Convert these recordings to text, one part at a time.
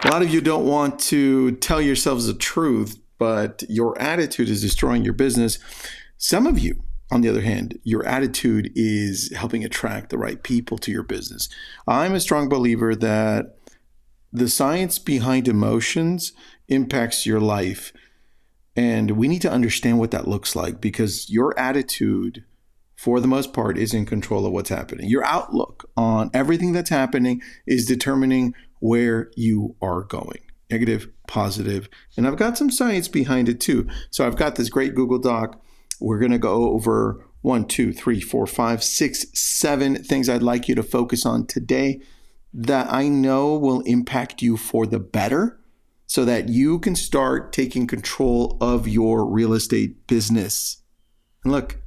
A lot of you don't want to tell yourselves the truth, but your attitude is destroying your business. Some of you, on the other hand, your attitude is helping attract the right people to your business. I'm a strong believer that the science behind emotions impacts your life. And we need to understand what that looks like, because your attitude, for the most part, is in control of what's happening. Your outlook on everything that's happening is determining where you are going. Negative, positive. And I've got some science behind it too. So I've got this great Google Doc. We're going to go over 1, 2, 3, 4, 5, 6, 7 things I'd like you to focus on today that I know will impact you for the better, so that you can start taking control of your real estate business. And look,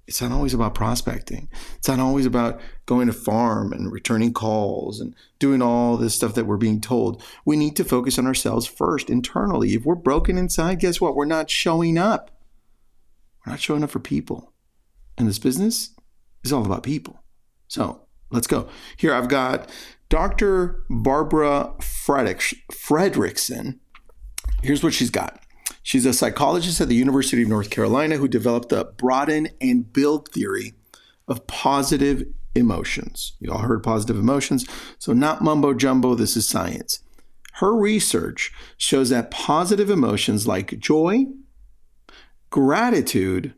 it's not always about prospecting. It's not always about going to farm and returning calls and doing all this stuff that we're being told. We need to focus on ourselves first, internally. If we're broken inside, guess what? We're not showing up. We're not showing up for people. And this business is all about people. So let's go. Here I've got Dr. Barbara Fredrickson. Here's what she's got. She's a psychologist at the University of North Carolina who developed the Broaden-and-Build Theory of positive emotions. You all heard positive emotions, so not mumbo jumbo, this is science. Her research shows that positive emotions like joy, gratitude,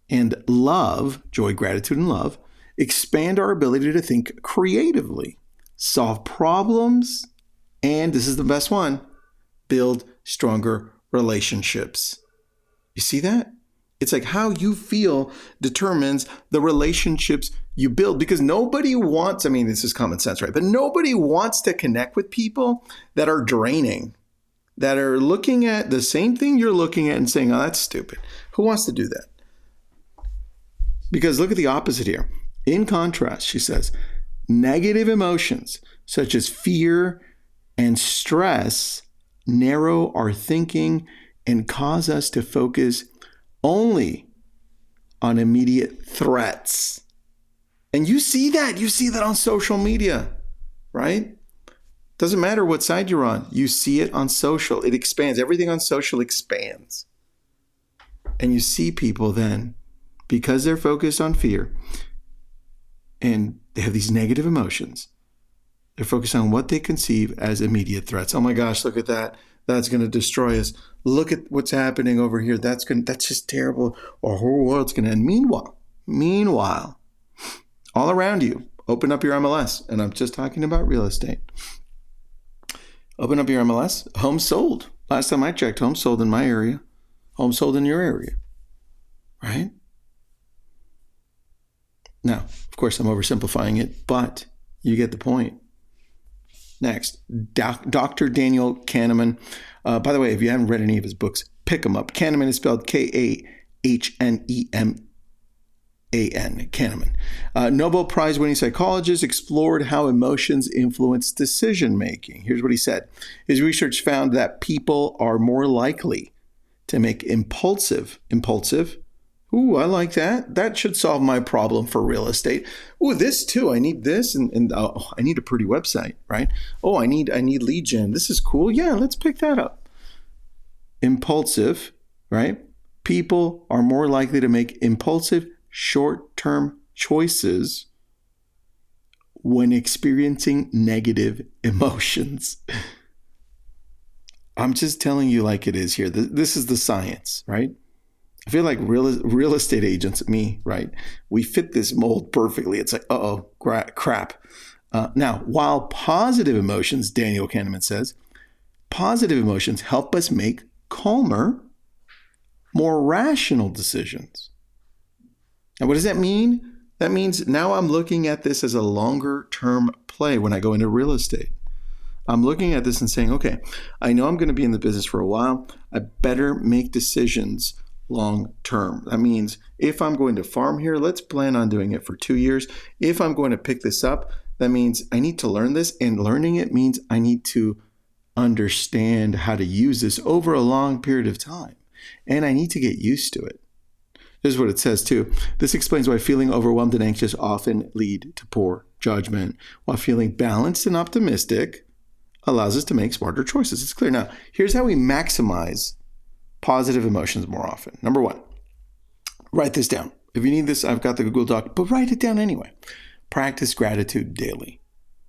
and love, joy, gratitude, and love, expand our ability to think creatively, solve problems, and this is the best one, build stronger relationships. You see that? It's like how you feel determines the relationships you build, because nobody wants, this is common sense, right? But nobody wants to connect with people that are draining, that are looking at the same thing you're looking at and saying, oh, that's stupid. Who wants to do that? Because look at the opposite here. In contrast, she says, negative emotions such as fear and stress narrow our thinking and cause us to focus only on immediate threats. And you see that on social media, right? Doesn't matter what side you're on. You see it on social. It expands. Everything on social expands. And you see people then, because they're focused on fear and they have these negative emotions, they're focused on what they conceive as immediate threats. Oh my gosh, look at that. That's going to destroy us. Look at what's happening over here. That's just terrible. Our whole world's going to end. Meanwhile, all around you, open up your MLS. And I'm just talking about real estate. Open up your MLS. Homes sold. Last time I checked, homes sold in my area. Homes sold in your area. Right? Now, of course, I'm oversimplifying it, but you get the point. Next, Dr. Daniel Kahneman. By the way, if you haven't read any of his books, pick them up. Kahneman is spelled Kahneman. Kahneman. Nobel Prize-winning psychologist explored how emotions influence decision-making. Here's what he said. His research found that people are more likely to make impulsive, ooh, I like that. That should solve my problem for real estate. Ooh, this too. I need this, and oh, I need a pretty website, right? Oh, I need lead gen. This is cool. Yeah, let's pick that up. Impulsive, right? People are more likely to make impulsive, short-term choices when experiencing negative emotions. I'm just telling you like it is here. This is the science, right? I feel like real estate agents, me, right? We fit this mold perfectly. It's like, uh-oh, crap. Now, while positive emotions, Daniel Kahneman says, positive emotions help us make calmer, more rational decisions. And what does that mean? That means now I'm looking at this as a longer term play when I go into real estate. I'm looking at this and saying, okay, I know I'm going to be in the business for a while. I better make decisions long term. That means if I'm going to farm here, let's plan on doing it for 2 years. If I'm going to pick this up, that means I need to learn this, and learning it means I need to understand how to use this over a long period of time, and I need to get used to it. This is what it says too. This explains why feeling overwhelmed and anxious often lead to poor judgment, while feeling balanced and optimistic allows us to make smarter choices. It's clear. Now, here's how we maximize positive emotions more often. Number one, write this down. If you need this, I've got the Google Doc, but write it down anyway. Practice gratitude daily.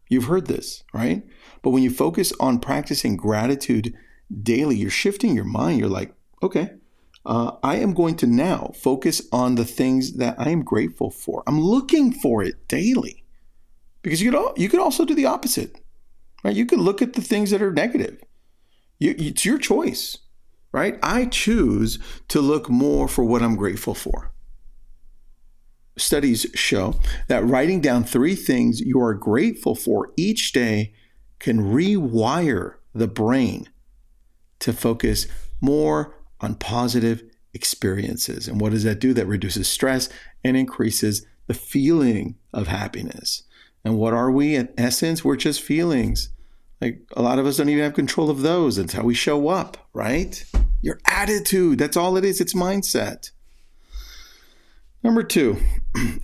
You've heard this, right? But when you focus on practicing gratitude daily, you're shifting your mind. You're like, okay, I am going to now focus on the things that I am grateful for. I'm looking for it daily. Because you could also do the opposite, right? You could look at the things that are negative. It's your choice, right? I choose to look more for what I'm grateful for. Studies show that writing down 3 things you are grateful for each day can rewire the brain to focus more on positive experiences. And what does that do? That reduces stress and increases the feeling of happiness. And what are we? In essence, we're just feelings. Like a lot of us don't even have control of those. That's how we show up, right? Your attitude, that's all it is. It's mindset. Number 2,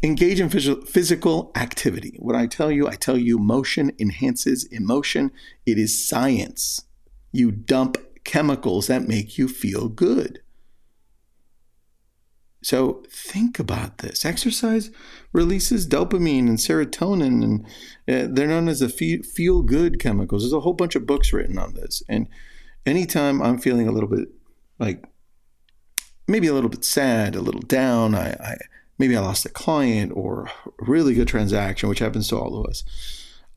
engage in physical activity. What I tell you, motion enhances emotion. It is science. You dump chemicals that make you feel good. So think about this. Exercise releases dopamine and serotonin, and they're known as the feel-good chemicals. There's a whole bunch of books written on this. And anytime I'm feeling a little bit like maybe a little bit sad, a little down, maybe I lost a client or a really good transaction, which happens to all of us,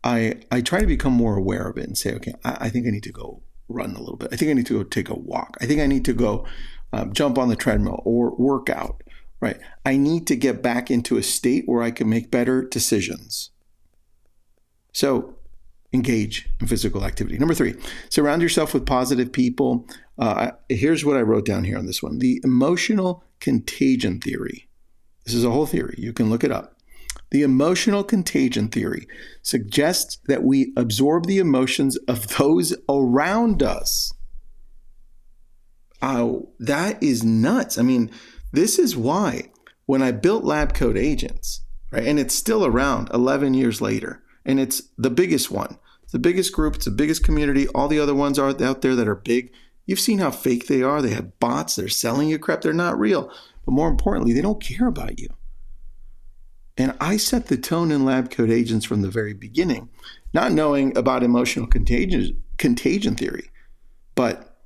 I try to become more aware of it and say, okay, I think I need to go run a little bit. I think I need to go take a walk. I think I need to go jump on the treadmill or work out, right? I need to get back into a state where I can make better decisions. So engage in physical activity. Number 3, surround yourself with positive people. Here's what I wrote down here on this one. The emotional contagion theory. This is a whole theory. You can look it up. The emotional contagion theory suggests that we absorb the emotions of those around us. Oh, that is nuts. I mean, this is why when I built Lab Coat Agents, right, and it's still around 11 years later, and it's the biggest one. It's the biggest group. It's the biggest community. All the other ones are out there that are big. You've seen how fake they are. They have bots. They're selling you crap. They're not real. But more importantly, they don't care about you. And I set the tone in Lab Coat Agents from the very beginning, not knowing about emotional contagion theory. But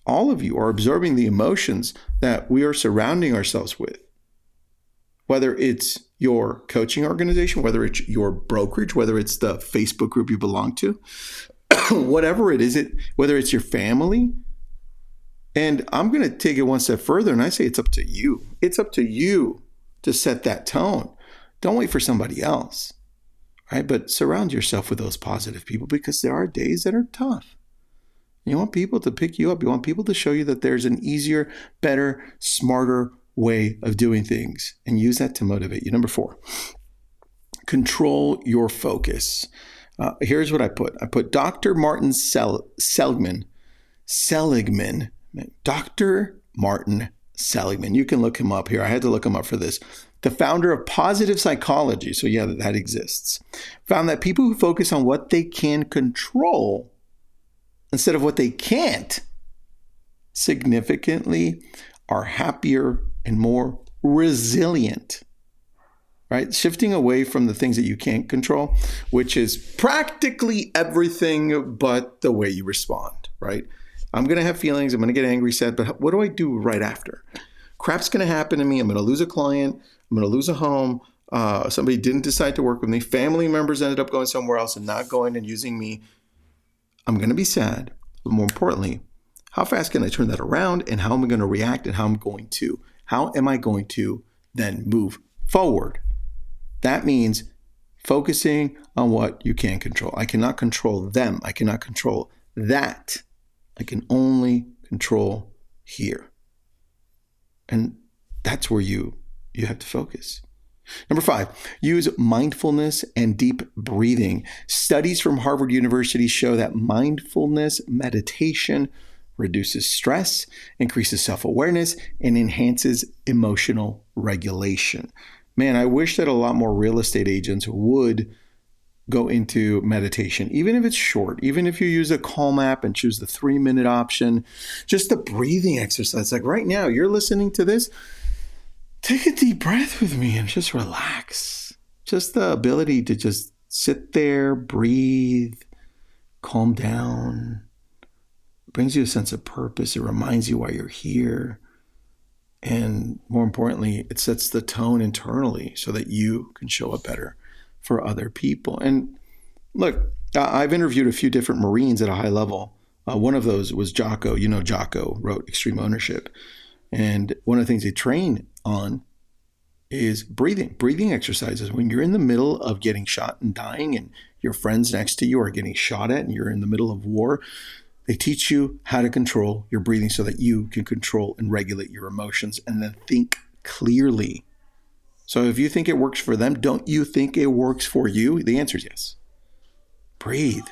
all of you are absorbing the emotions that we are surrounding ourselves with. Whether it's your coaching organization, whether it's your brokerage, whether it's the Facebook group you belong to, whatever it is, whether it's your family. And I'm going to take it one step further and I say it's up to you. It's up to you to set that tone. Don't wait for somebody else, right? But surround yourself with those positive people because there are days that are tough. You want people to pick you up. You want people to show you that there's an easier, better, smarter way of doing things and use that to motivate you. Number 4, control your focus. Here's what I put. I put Dr. Martin Seligman. Dr. Martin Seligman. You can look him up here. I had to look him up for this. The founder of positive psychology, so yeah, that exists, found that people who focus on what they can control instead of what they can't significantly are happier and more resilient, right? Shifting away from the things that you can't control, which is practically everything but the way you respond, right? I'm going to have feelings. I'm going to get angry, sad, but what do I do right after? Crap's going to happen to me. I'm going to lose a client. I'm going to lose a home. Somebody didn't decide to work with me. Family members ended up going somewhere else and not going and using me. I'm going to be sad. But more importantly, how fast can I turn that around and how am I going to react and how am I going to then move forward? That means focusing on what you can control. I cannot control them. I cannot control that. I can only control here. And that's where you have to focus. Number 5, use mindfulness and deep breathing. Studies from Harvard University show that mindfulness meditation reduces stress, increases self-awareness, and enhances emotional regulation. Man, I wish that a lot more real estate agents would go into meditation, even if it's short, even if you use a Calm app and choose the 3-minute option, just the breathing exercise. Like right now, you're listening to this, take a deep breath with me and just relax. Just the ability to just sit there, breathe, calm down. It brings you a sense of purpose. It reminds you why you're here. And more importantly, it sets the tone internally so that you can show up better for other people. And look, I've interviewed a few different Marines at a high level. One of those was Jocko. You know, Jocko wrote Extreme Ownership. And one of the things they train on is breathing exercises. When you're in the middle of getting shot and dying and your friends next to you are getting shot at and you're in the middle of war, they teach you how to control your breathing so that you can control and regulate your emotions and then think clearly. So if you think it works for them, don't you think it works for you? The answer is yes. Breathe.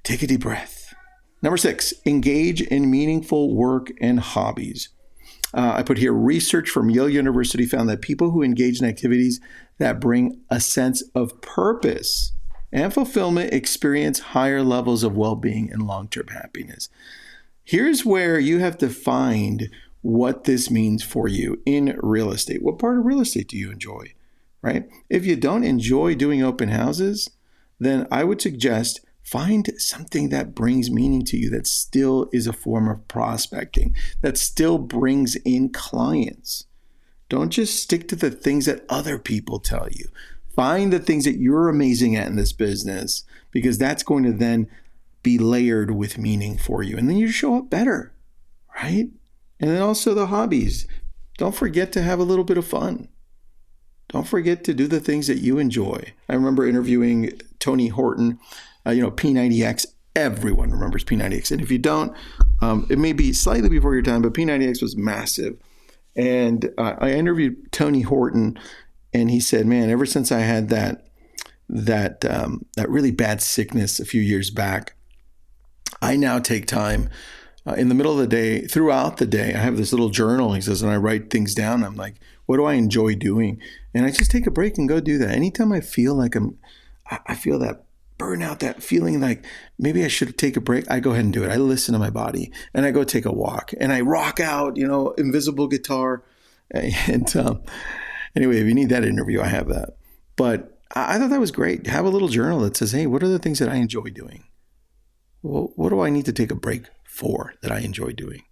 Take a deep breath. Number 6, engage in meaningful work and hobbies. I put here, research from Yale University found that people who engage in activities that bring a sense of purpose and fulfillment experience higher levels of well-being and long-term happiness. Here's where you have to find what this means for you in real estate. What part of real estate do you enjoy, right? If you don't enjoy doing open houses, then I would suggest find something that brings meaning to you that still is a form of prospecting, that still brings in clients. Don't just stick to the things that other people tell you. Find the things that you're amazing at in this business, because that's going to then be layered with meaning for you. And then you show up better, right? And then also the hobbies. Don't forget to have a little bit of fun. Don't forget to do the things that you enjoy. I remember interviewing Tony Horton, P90X. Everyone remembers P90X. And if you don't, it may be slightly before your time, but P90X was massive. And I interviewed Tony Horton, and he said, man, ever since I had that really bad sickness a few years back, I now take time in the middle of the day, throughout the day. I have this little journal, he says, and I write things down. I'm like, what do I enjoy doing? And I just take a break and go do that. Anytime I feel like I feel that burnout, that feeling like maybe I should take a break, I go ahead and do it. I listen to my body and I go take a walk and I rock out, invisible guitar. And anyway, if you need that interview, I have that. But I thought that was great. Have a little journal that says, hey, what are the things that I enjoy doing? Well, what do I need to take a break for that I enjoy doing?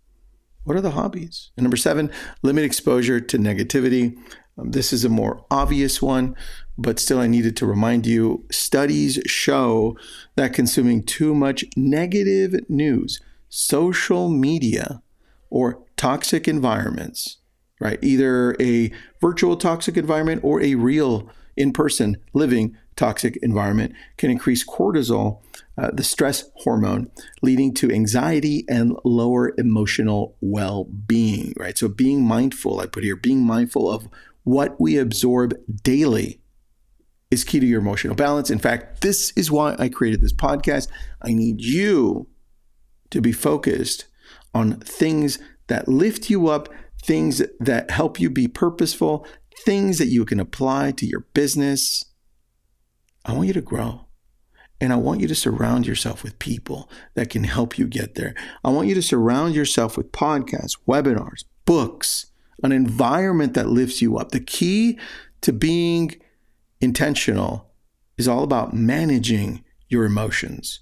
What are the hobbies? And number 7, limit exposure to negativity. This is a more obvious one, but still I needed to remind you. Studies show that consuming too much negative news, social media, or toxic environments, right? Either a virtual toxic environment or a real in-person living toxic environment can increase cortisol, the stress hormone, leading to anxiety and lower emotional well-being, right? So being mindful, I put here, being mindful of what we absorb daily is key to your emotional balance. In fact, this is why I created this podcast. I need you to be focused on things that lift you up, things that help you be purposeful, things that you can apply to your business. I want you to grow. And I want you to surround yourself with people that can help you get there. I want you to surround yourself with podcasts, webinars, books, an environment that lifts you up. The key to being intentional is all about managing your emotions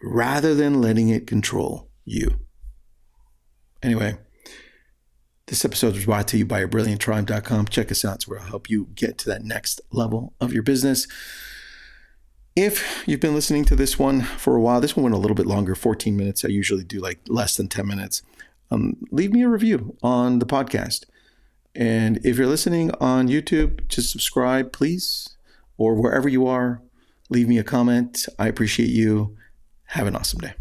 rather than letting it control you. Anyway, this episode was brought to you by brillianttribe.com. Check us out. It's where I'll help you get to that next level of your business. If you've been listening to this one for a while, this one went a little bit longer, 14 minutes. I usually do like less than 10 minutes. Leave me a review on the podcast. And if you're listening on YouTube, just subscribe, please. Or wherever you are, leave me a comment. I appreciate you. Have an awesome day.